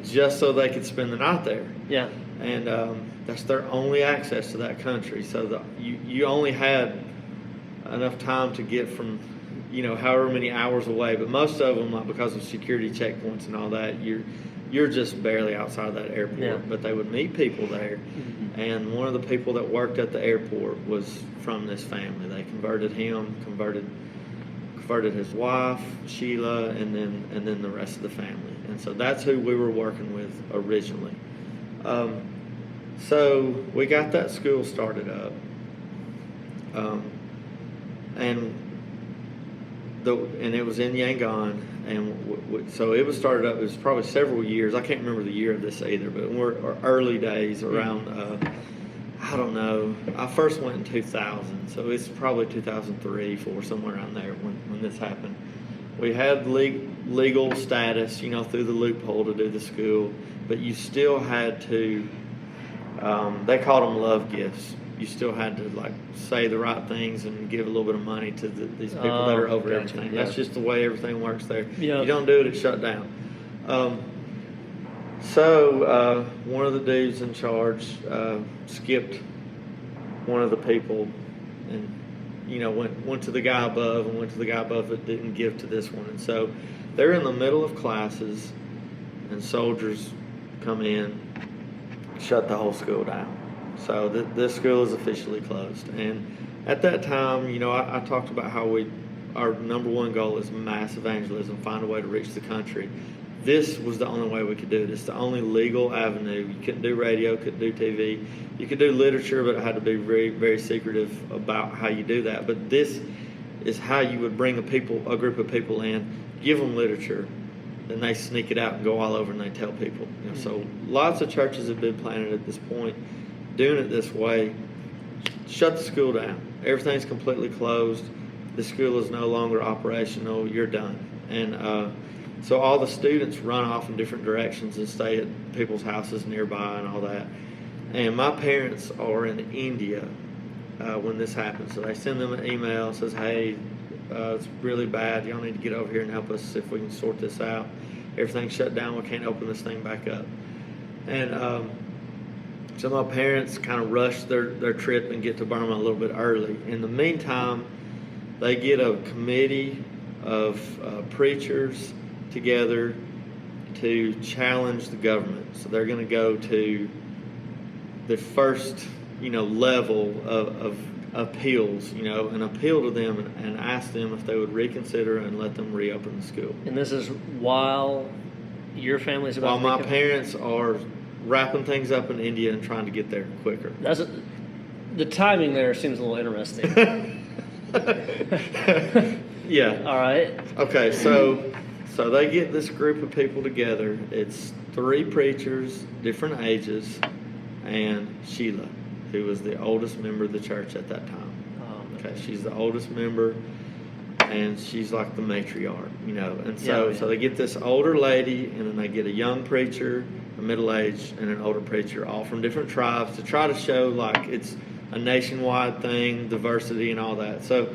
just so they could spend the night there. Yeah. And that's their only access to that country. So you only had enough time to get from, however many hours away. But most of them, like because of security checkpoints and all that, you're just barely outside of that airport. Yeah. But they would meet people there, and one of the people that worked at the airport was from this family. They converted him, converted his wife Sheila, and then the rest of the family. And so that's who we were working with originally. So we got that school started up, and it was in Yangon, and so it was started up. It was probably several years. I can't remember the year of this either, but we're early days around. I don't know. I first went in 2000, so it's probably 2003, 2004, somewhere around there when this happened. We had legal status, through the loophole to do the school, but you still had to. They called them love gifts. You still had to say the right things and give a little bit of money to these people that are over everything. Yeah. That's just the way everything works there. Yeah. You don't do it, it's shut down. So one of the dudes in charge skipped one of the people, and went to the guy above, and went to the guy above that didn't give to this one. And so they're in the middle of classes, and soldiers come in, shut the whole school down. So this school is officially closed. And at that time, I talked about how our number one goal is mass evangelism, find a way to reach the country. This was the only way we could do it. It's the only legal avenue. You couldn't do radio, couldn't do TV. You could do literature, but it had to be very, very secretive about how you do that. But this is how you would bring a group of people in, give them literature, then they sneak it out and go all over and they tell people. So lots of churches have been planted at this point, doing it this way. Shut the school down. Everything's completely closed. The school is no longer operational. You're done. And so all the students run off in different directions and stay at people's houses nearby and all that. And my parents are in India when this happened. So they send them an email that says, hey, it's really bad. Y'all need to get over here and help us see if we can sort this out. Everything's shut down. We can't open this thing back up. And so my parents kind of rushed their trip and get to Burma a little bit early. In the meantime, they get a committee of preachers together to challenge the government. So they're going to go to the first, level of appeals, and appeal to them and ask them if they would reconsider and let them reopen the school. And this is while your family's about While my parents are wrapping things up in India and trying to get there quicker. The timing there seems a little interesting. Yeah. All right. Okay, so they get this group of people together. It's 3 preachers, different ages, and Sheila, who was the oldest member of the church at that time. Okay, she's the oldest member, and she's like the matriarch, And so they get this older lady, and then they get a young preacher, a middle-aged, and an older preacher, all from different tribes, to try to show like it's a nationwide thing, diversity and all that. So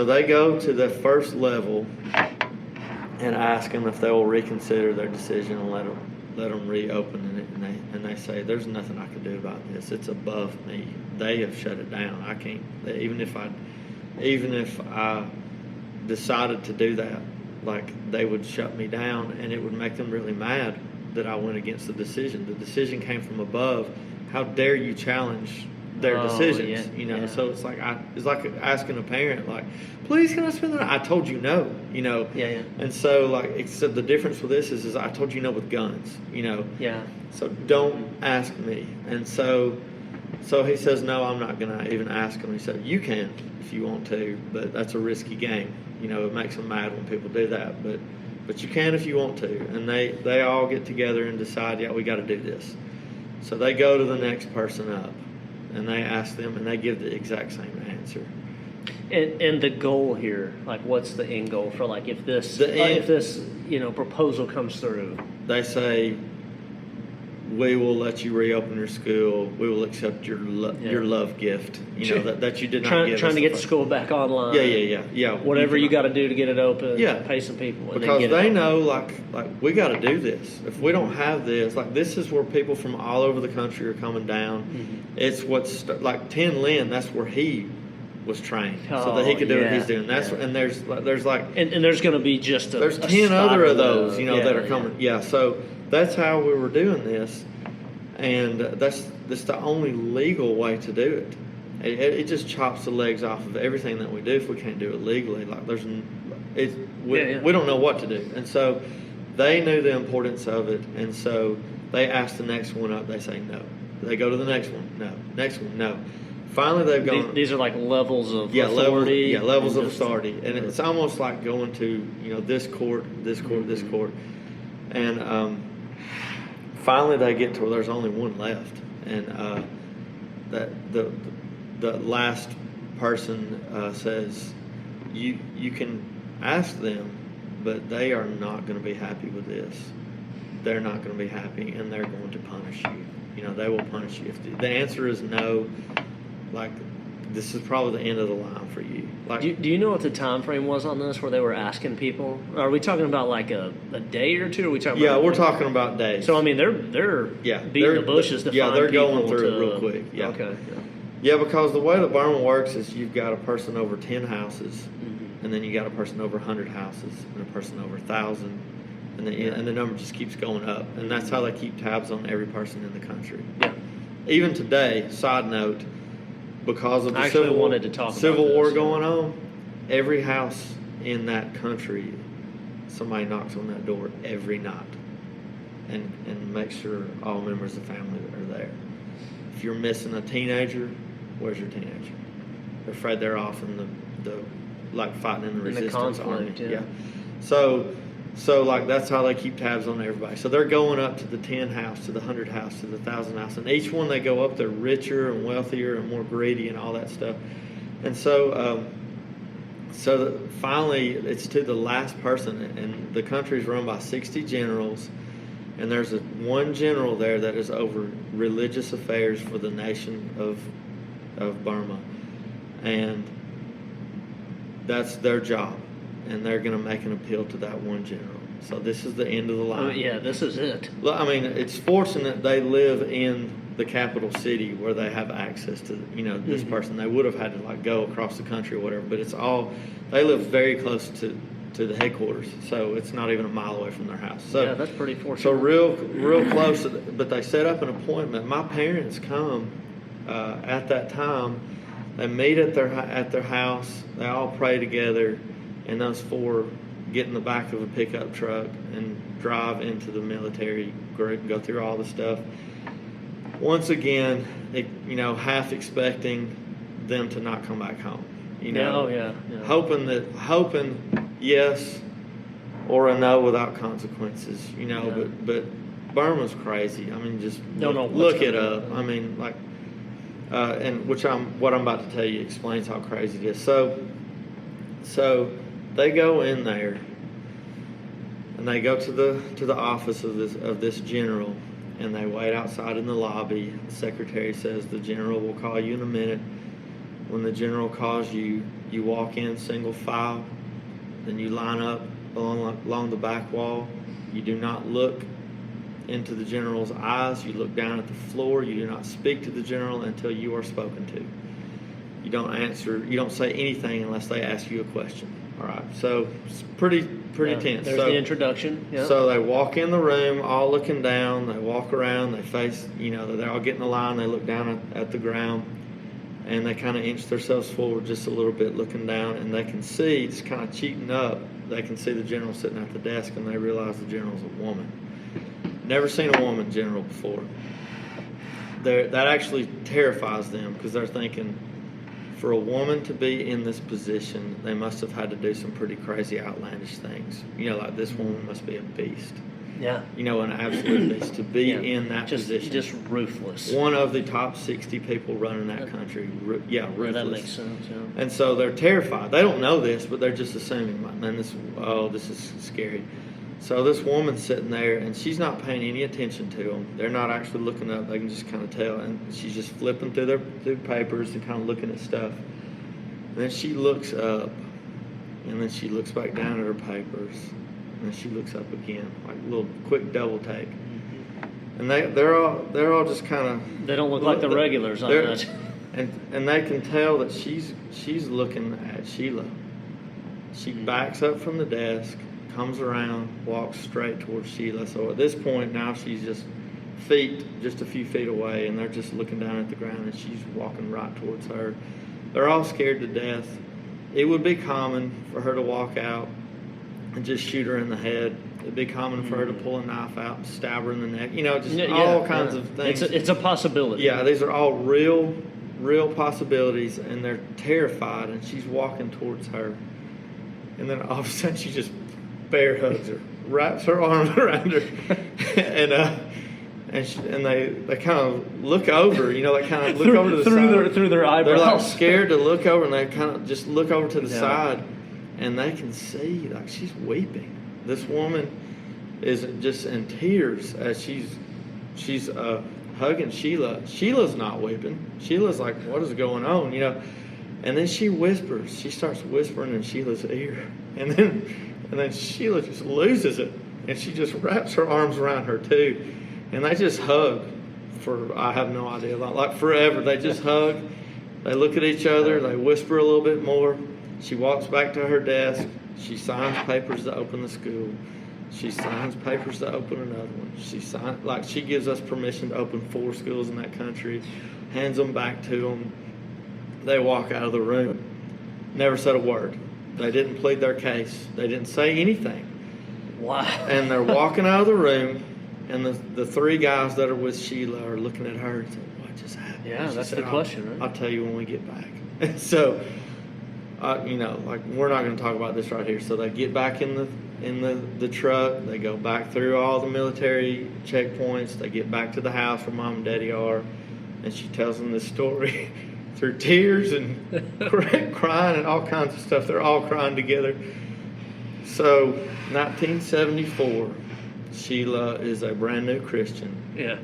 they go to the first level and ask them if they will reconsider their decision and let them reopen it. And they say, there's nothing I can do about this. It's above me. They have shut it down. I can't. Even if I decided to do that, like, they would shut me down, and it would make them really mad that I went against the decision. The decision came from above. How dare you challenge their decisions? Yeah. So it's like asking a parent, like, please, can I spend the night? I told you no. Yeah. And so, except the difference with this is I told you no with guns. Yeah. So don't ask me. And so he says, no, I'm not going to even ask him. He said, you can if you want to, but that's a risky game. It makes them mad when people do that, but you can if you want to. And they all get together and decide, yeah, we got to do this. So they go to the next person up, and they ask them, and they give the exact same answer. And the goal here, like, what's the end goal for, like, if this proposal comes through? They say, we will let you reopen your school. We will accept your love gift. That you did not give us. Trying to get the school back online. Yeah. Whatever you got to do to get it open. Yeah. Pay some people. Because they know, like we got to do this. If we don't have this, this is where people from all over the country are coming down. Mm-hmm. It's what's like Tin Lin. That's where he was trained, so that he could do what he's doing. And there's going to be just there's 10 other of those that are coming. Yeah. So that's how we were doing this, and that's the only legal way to do it. It just chops the legs off of everything that we do if we can't do it legally. We don't know what to do, and so they knew the importance of it, and so they asked the next one up. They say no. They go to the next one. No. Next one. No. Finally, they've gone. These are like levels of authority. Levels of authority, and it's almost like going to this court, this court, this court, and finally they get to where there's only one left, and that the last person says, you can ask them, but they are not going to be happy with this. They're not going to be happy, and they're going to punish you. They will punish you. If the answer is no, like, this is probably the end of the line for you. Like, Do you know what the time frame was on this, where they were asking people? Are we talking about like a day or two? Or are we talking? yeah, about we're talking about days. So I mean, they're beating the bushes to find they're people going through it real quick. Yeah. Okay. Yeah, because the way that Burma works is you've got a person over 10 houses, Mm-hmm. and then you got a person over 100 houses, and a person over 1,000, and the number just keeps going up, and that's how they keep tabs on every person in the country. Yeah. Even today, side note, because of the Civil War this. going on, every house in that country, somebody knocks on that door every night, and make sure all members of the family are there. If you're missing a teenager, where's your teenager? They're afraid they're off in the like fighting in the resistance army. Yeah. So like that's how they keep tabs on everybody. So they're going up to the 10 house, to the 100 house, to the 1,000 house, and each one they go up, they're richer and wealthier and more greedy and all that stuff. And so finally it's to the last person, and the country's run by 60 generals, and there's one general there that is over religious affairs for the nation of Burma, and that's their job, and they're going to make an appeal to that one general. So this is the end of the line. Oh, yeah, this is it. I mean, it's fortunate they live in the capital city where they have access to, this person. They would have had to like go across the country or whatever, but they live very close to the headquarters, so it's not even a mile away from their house. So yeah, that's pretty fortunate. So real close, but they set up an appointment. My parents come at that time. They meet at their house. They all pray together, and those four get in the back of a pickup truck and drive into the military, go through all the stuff. Once again, half expecting them to not come back home. Hoping yes or a no without consequences. But Burma's crazy. I mean, just look it up. I mean, like, and what I'm about to tell you explains how crazy it is. So they go in there, and they go to the office of this general, and they wait outside in the lobby. The secretary says the general will call you in a minute. When the general calls you, you walk in single file, then you line up along the back wall. You do not look into the general's eyes. You look down at the floor. You do not speak to the general until you are spoken to. You don't answer. You don't say anything unless they ask you a question. All right. So it's pretty tense. There's the introduction. Yeah. So they walk in the room, all looking down. They walk around. They face. They're all getting in line. They look down at the ground, and they kind of inch themselves forward just a little bit, looking down, and they can see, just kind of cheating up. They can see the general sitting at the desk, and they realize the general's a woman. Never seen a woman general before. That actually terrifies them, because they're thinking, for a woman to be in this position, they must have had to do some pretty crazy, outlandish things. Like this woman must be a beast. Yeah. An absolute beast to be in that position. Just ruthless. One of the top 60 people running that country. Ruthless. Yeah, that makes sense. Yeah. And so they're terrified. They don't know this, but they're just assuming, man, this is scary. So this woman's sitting there, and she's not paying any attention to them. They're not actually looking up. They can just kind of tell. And she's just flipping through papers and kind of looking at stuff. And then she looks up, and then she looks back down at her papers, and then she looks up again, like a little quick double take. And they're all just kind of. They don't look like the regulars on that. And they can tell that she's looking at Sheila. She backs up from the desk, comes around, walks straight towards Sheila. So at this point now she's just a few feet away, and they're just looking down at the ground, and she's walking right towards her. They're all scared to death. It would be common for her to walk out and just shoot her in the head. It'd be common for her to pull a knife out and stab her in the neck. All kinds of things. It's a possibility. Yeah, these are all real possibilities, and they're terrified, and she's walking towards her. And then all of a sudden she just bear hugs her, wraps her arms around her, and they kind of look over, they kind of look over to the side. Through their eyebrows. They're like scared to look over, and they kind of just look over to the side, and they can see like she's weeping. This woman is just in tears as she's hugging Sheila. Sheila's not weeping. Sheila's like, what is going on? And then she whispers. She starts whispering in Sheila's ear. And then Sheila just loses it. And she just wraps her arms around her too. And they just hug for, I have no idea, like forever. They just hug. They look at each other. They whisper a little bit more. She walks back to her desk. She signs papers to open the school. She signs papers to open another one. She gives us permission to open 4 schools in that country. Hands them back to them. They walk out of the room. Never said a word. They didn't plead their case. They didn't say anything. Wow. And they're walking out of the room, and the 3 guys that are with Sheila are looking at her and saying, "What just happened?" Yeah, She that's said, the question, right? I'll tell you when we get back. And so, we're not going to talk about this right here. So they get back in the truck. They go back through all the military checkpoints. They get back to the house where Mom and Daddy are, and she tells them this story through tears and crying and all kinds of stuff. They're all crying together. So, 1974, Sheila is a brand new Christian. Yeah.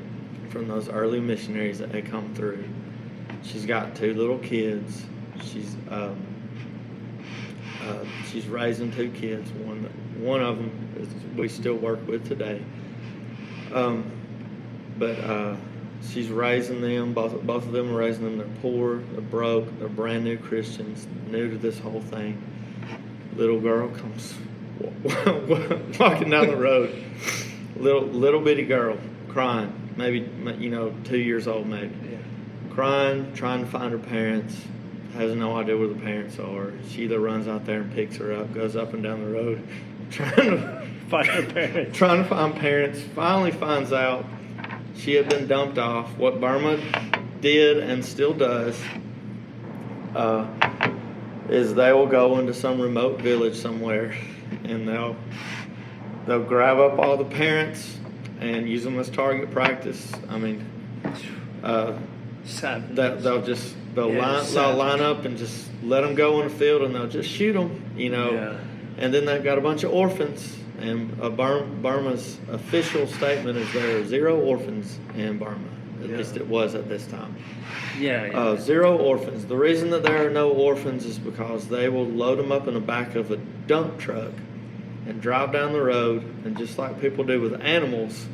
From those early missionaries that had come through. She's got 2 little kids. She's raising 2 kids. One of them we still work with today. But she's raising them. Both of them are raising them. They're poor. They're broke. They're brand new Christians, new to this whole thing. Little girl comes walking down the road. Little bitty girl crying. Maybe 2 years old, maybe. Yeah. Crying, trying to find her parents. Has no idea where the parents are. Sheila runs out there and picks her up, goes up and down the road, trying to Find her parents. Trying to find parents. Finally finds out she had been dumped off. What Burma did and still does is they will go into some remote village somewhere, and they'll grab up all the parents and use them as target practice. I mean, they'll line up and just let them go in the field, and they'll just shoot them, Yeah. And then they've got a bunch of orphans, and Burma's official statement is there are 0 orphans in Burma. At least it was at this time. Yeah. 0 orphans. The reason that there are no orphans is because they will load them up in the back of a dump truck and drive down the road, and just like people do with animals,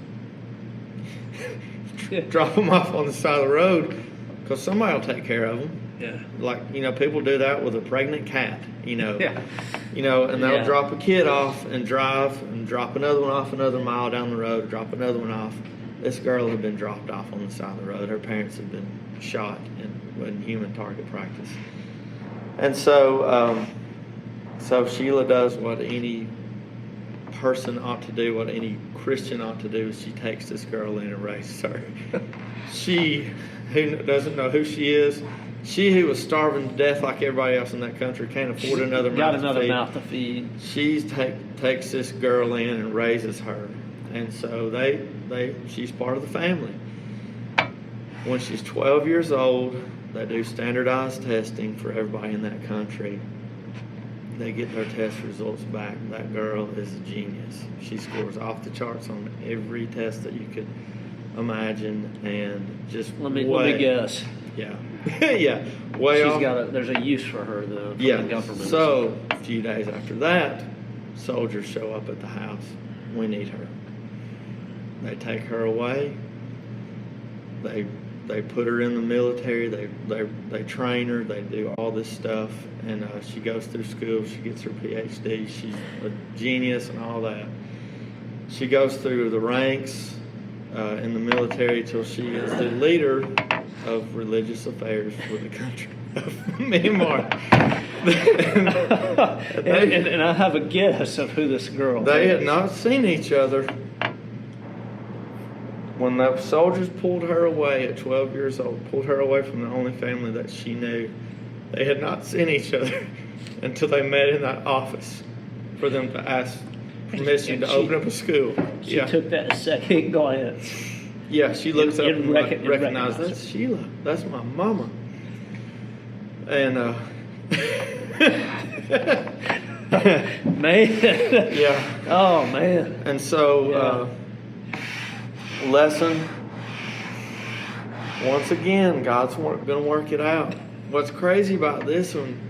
drop them off on the side of the road, because somebody will take care of them. Yeah. People do that with a pregnant cat, Yeah. And they'll drop a kid off and drive and drop another one off another mile down the road, drop another one off. This girl had been dropped off on the side of the road. Her parents had been shot in human target practice. And so Sheila does what any person ought to do, what any Christian ought to do, is she takes this girl in and raises her. She, who doesn't know who she is, she who was starving to death like everybody else in that country, can't afford another mouth to feed. She takes this girl in and raises her. And so she's part of the family. When she's 12 years old, they do standardized testing for everybody in that country. They get their test results back. That girl is a genius. She scores off the charts on every test that you could imagine, and just let me guess. Yeah, yeah, way off. There's a use for her though. From Yeah. the government. So a few days after that, soldiers show up at the house. We need her. They take her away. They put her in the military. They train her. They do all this stuff, and she goes through school. She gets her PhD. She's a genius and all that. She goes through the ranks in the military till she is the leader of religious affairs for the country of Myanmar. and I have a guess of who this girl is. They had not seen each other. When the soldiers pulled her away at 12 years old, pulled her away from the only family that she knew, they had not seen each other until they met in that office for them to ask permission to open up a school. She took that second glance. Yeah, she looks up and recognized, her. that's Sheila. That's my mama. And, man. Yeah. Oh, man. And so, lesson, once again, God's going to work it out. what's crazy about this one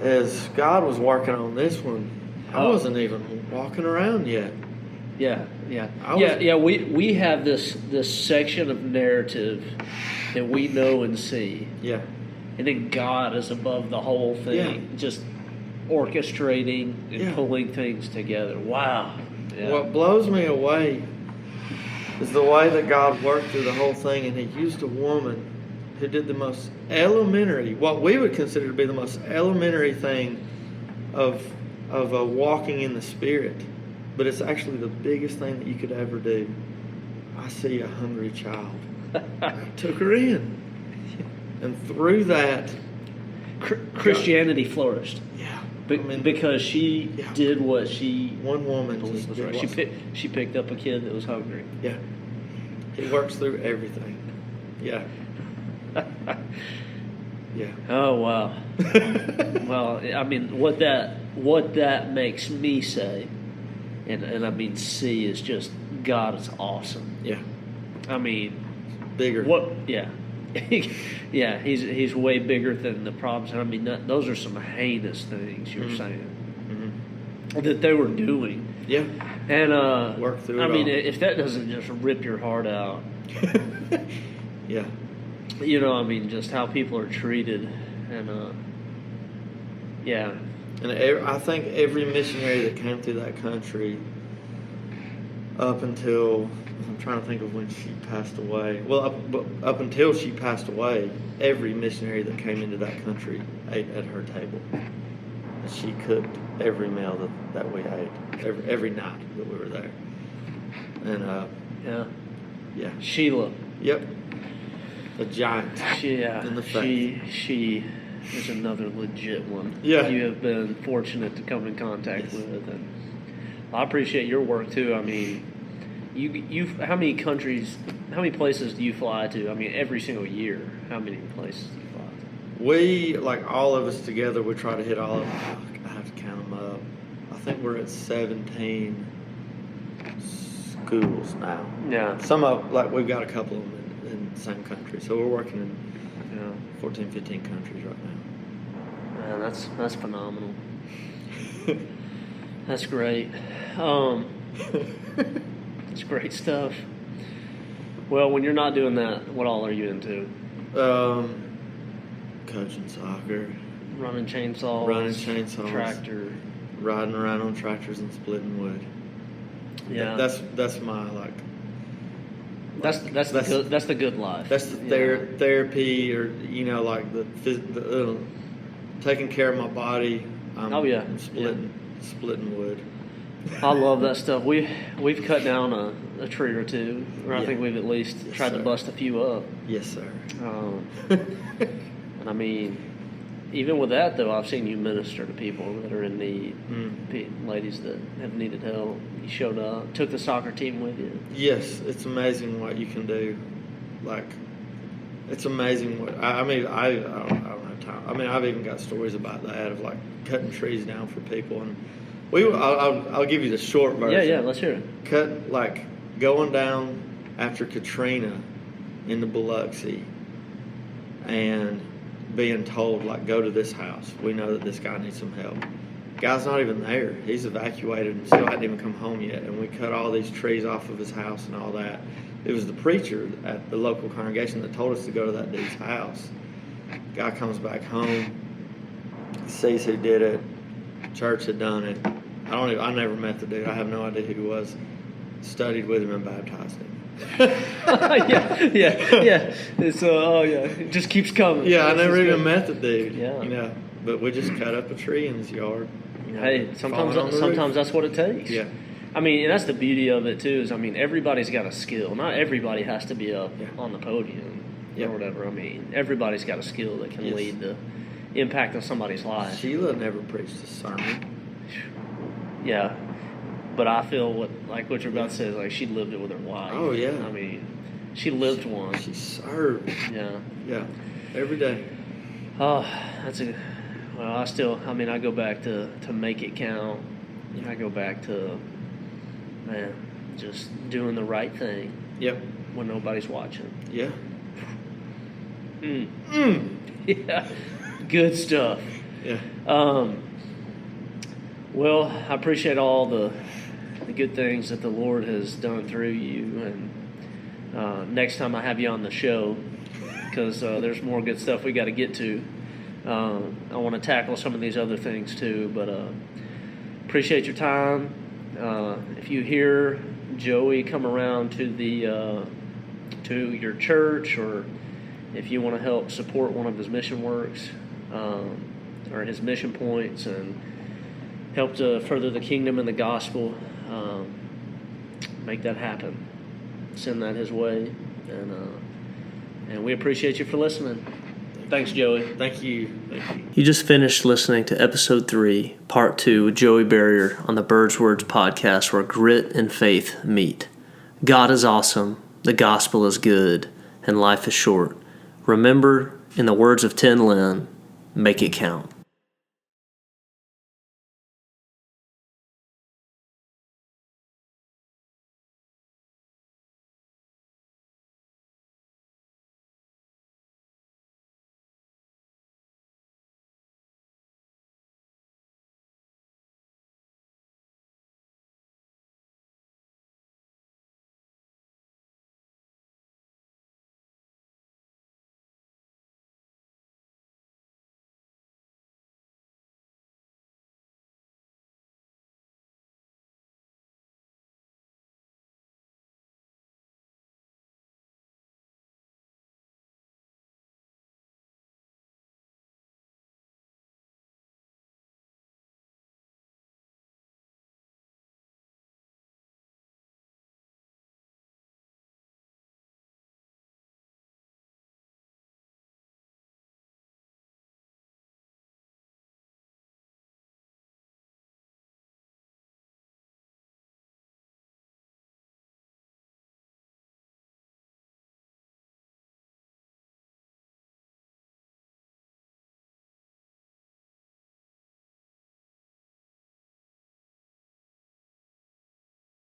is God was working on this one. I wasn't even walking around yet. Yeah. We have this section of narrative that we know and see. Yeah. And then God is above the whole thing, just orchestrating and pulling things together. Wow. Yeah. What blows me away is the way that God worked through the whole thing, and He used a woman who did the most elementary, what we would consider to be the most elementary thing of walking in the Spirit. But it's actually the biggest thing that you could ever do. I see a hungry child. I took her in. And through that, Christianity flourished. Yeah. Because she did what she... One woman just was right. She picked up a kid that was hungry. Yeah. He works through everything. Yeah. Yeah. Oh, wow. Well, I mean, what that makes me say, and I mean see, is just God is awesome. Yeah. I mean... Bigger. Yeah. Yeah, he's way bigger than the problems. I mean, those are some heinous things you're saying that they were doing. Yeah, and work through it. I mean, if that doesn't just rip your heart out, yeah, I mean, just how people are treated, and yeah. And I think every missionary that came through that country, up until. I'm trying to think of when she passed away. Well, up until she passed away, every missionary that came into that country ate at her table. She cooked every meal that we ate, every night that we were there. And yeah. Sheila. Yep. A giant. In the faith. She is another legit one. Yeah. You have been fortunate to come in contact with, and I appreciate your work too. I mean. You how many places do you fly to? I mean, every single year, how many places do you fly to? We, like all of us together, we try to hit all of them. I have to count them up. I think we're at 17 schools now. Yeah. Some of, like, we've got a couple of them in the same country. So we're working in 14, 15 countries right now. Man, that's phenomenal. That's great. It's great stuff. Well, when you're not doing that, what all are you into? Coaching soccer. Running chainsaws. Tractor. Riding around on tractors and splitting wood. Yeah. That's my, like... That's the good life. That's the therapy, or, like the taking care of my body. I'm splitting wood. I love that stuff. We've cut down a tree or two, or I think we've at least tried to bust a few up. Yes, sir. And I mean, even with that though, I've seen you minister to people that are in need, ladies that have needed help. You showed up, took the soccer team with you. Yes, it's amazing what you can do. Like, it's amazing what I mean. I don't have time. I mean, I've even got stories about that, of like cutting trees down for people. And I'll give you the short version. Yeah, let's hear it. Going down after Katrina in the Biloxi and being told, like, go to this house. We know that this guy needs some help. Guy's not even there. He's evacuated and still hadn't even come home yet. And we cut all these trees off of his house and all that. It was the preacher at the local congregation that told us to go to that dude's house. Guy comes back home, sees who did it. Church had done it. I never met the dude. I have no idea who he was. Studied with him and baptized him. yeah. It's it just keeps coming. Yeah, I never even met the dude. Yeah. But we just cut up a tree in his yard. Hey, sometimes that's what it takes. Yeah. I mean, and that's the beauty of it too. Is, I mean, everybody's got a skill. Not everybody has to be up on the podium or whatever. I mean, everybody's got a skill that can lead the impact of somebody's life. Sheila never preached a sermon. Yeah, but I feel what you're about to say is, like, she lived it with her wife. Oh yeah. I mean, she lived one. She served. Yeah. Yeah. Every day. Oh, that's a. Well, I go back to make it count. I go back to, man, just doing the right thing. Yep. When nobody's watching. Yeah. Yeah, good stuff. Yeah. Well, I appreciate all the good things that the Lord has done through you, and next time I have you on the show, because there's more good stuff we got to get to. I want to tackle some of these other things too, but appreciate your time. If you hear Joey come around to your church, or if you want to help support one of his mission works or his mission points and help to further the kingdom and the gospel, make that happen. Send that his way, and we appreciate you for listening. Thanks, Joey. Thank you. You just finished listening to episode 3, part 2 with Joey Barrier on the Birds Words podcast, where grit and faith meet. God is awesome, the gospel is good, and life is short. Remember, in the words of Tin Lin, make it count.